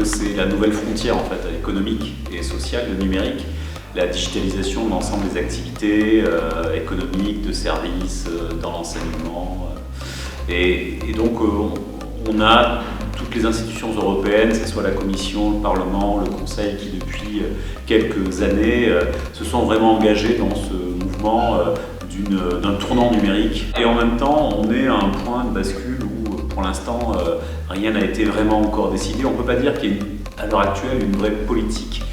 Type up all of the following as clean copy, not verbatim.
que c'est la nouvelle frontière en fait, économique et sociale, le numérique, la digitalisation de l'ensemble des activités économiques, de services, dans l'enseignement. Et donc on a toutes les institutions européennes, que ce soit la Commission, le Parlement, le Conseil, qui depuis quelques années se sont vraiment engagés dans ce mouvement d'un tournant numérique. Et en même temps, on est à un point de bascule où, pour l'instant, rien n'a été vraiment encore décidé. On ne peut pas dire qu'il y ait à l'heure actuelle une vraie politique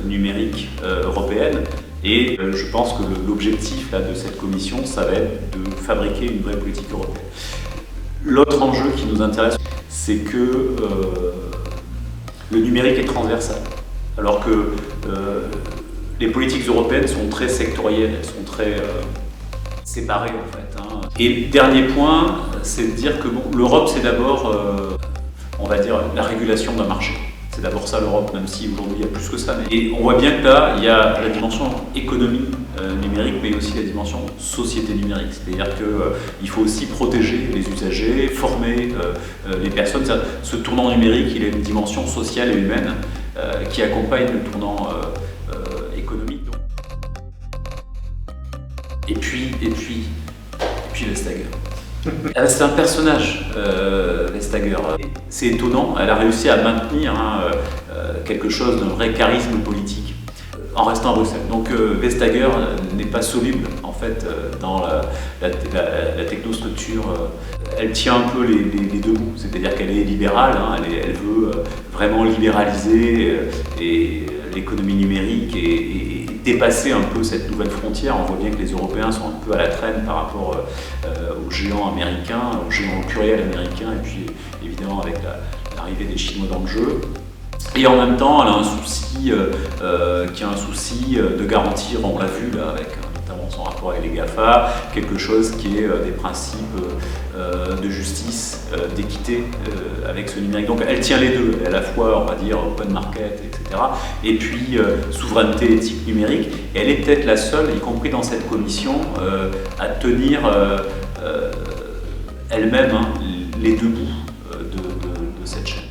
numérique européenne. Et je pense que l'objectif de cette commission, ça va être de fabriquer une vraie politique européenne. L'autre enjeu qui nous intéresse, c'est que le numérique est transversal, alors que les politiques européennes sont très sectorielles, elles sont très séparées en fait. Et le dernier point, c'est de dire que l'Europe, c'est d'abord, on va dire, la régulation d'un marché. C'est d'abord ça l'Europe, même si aujourd'hui il y a plus que ça. Et on voit bien que là, il y a la dimension économie numérique, mais aussi la dimension société numérique. C'est-à-dire qu'il faut aussi protéger les usagers, former les personnes. Ce tournant numérique, il a une dimension sociale et humaine qui accompagne le tournant économique. Et puis Vestager. C'est un personnage, Vestager. C'est étonnant, elle a réussi à maintenir quelque chose d'un vrai charisme politique en restant à Bruxelles. Donc Vestager n'est pas soluble en fait dans la technostructure. Elle tient un peu les deux bouts, c'est-à-dire qu'elle est libérale, elle veut vraiment libéraliser l'économie numérique et dépasser un peu cette nouvelle frontière. On voit bien que les Européens sont un peu à la traîne par rapport aux géants américains, aux géants pluriels américains, et puis évidemment avec l'arrivée des Chinois dans le jeu. Et en même temps, elle a un souci de garantir, on l'a vu là, avec notamment son rapport avec les GAFA, quelque chose qui est des principes de justice, d'équité avec ce numérique. Donc elle tient les deux, à la fois, on va dire, open market, etc. Et puis souveraineté éthique numérique. Et elle est peut-être la seule, y compris dans cette commission, à tenir elle-même les deux bouts de cette chaîne.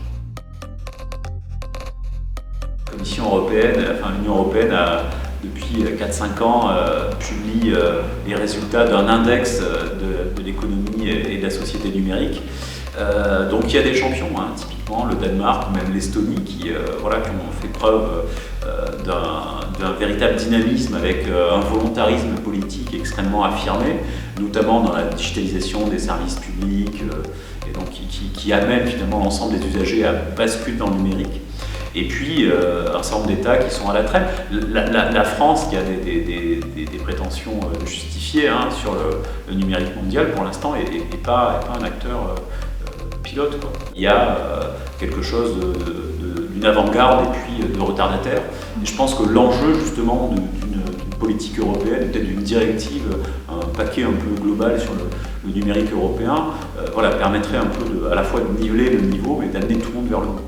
La Commission européenne, l'Union européenne depuis 4-5 ans, publie les résultats d'un index de l'économie et de la société numérique. Donc il y a des champions, typiquement le Danemark, même l'Estonie, qui ont fait preuve d'un véritable dynamisme avec un volontarisme politique extrêmement affirmé, notamment dans la digitalisation des services publics, et donc qui amène finalement l'ensemble des usagers à basculer dans le numérique. Et puis un certain nombre d'États qui sont à la traîne. La France, qui a des prétentions justifiées sur le numérique mondial, pour l'instant, n'est pas un acteur pilote, quoi. Il y a quelque chose d'une avant-garde et puis de retardataire. Et je pense que l'enjeu justement d'une politique européenne, peut-être d'une directive, un paquet un peu global sur le numérique européen, permettrait un peu à la fois de niveler le niveau et d'amener tout le monde vers le haut.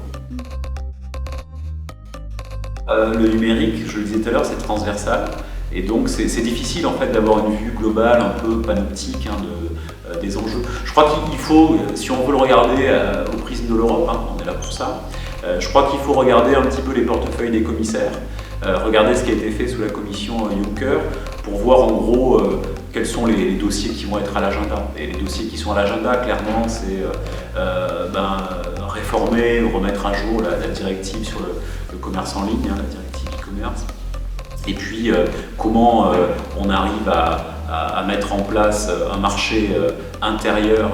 Le numérique, je le disais tout à l'heure, c'est transversal, et donc c'est difficile en fait d'avoir une vue globale un peu panoptique des enjeux. Je crois qu'il faut, si on veut le regarder au prisme de l'Europe, on est là pour ça, je crois qu'il faut regarder un petit peu les portefeuilles des commissaires, regarder ce qui a été fait sous la commission Juncker, pour voir en gros quels sont les dossiers qui vont être à l'agenda. Et les dossiers qui sont à l'agenda, clairement, c'est réformer, remettre à jour la directive sur le commerce en ligne, la directive e-commerce. Et puis comment on arrive à mettre en place un marché intérieur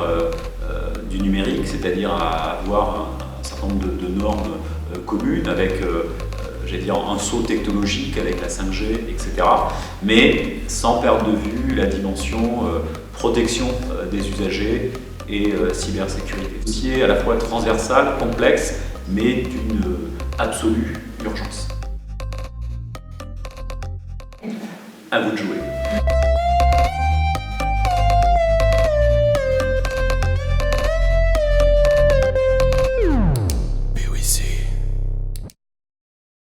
du numérique, c'est-à-dire à avoir un certain nombre de normes communes avec un saut technologique avec la 5G, etc. Mais sans perdre de vue la dimension protection des usagers et cybersécurité. C'est à la fois transversal, complexe, mais d'une absolue urgence. À vous de jouer.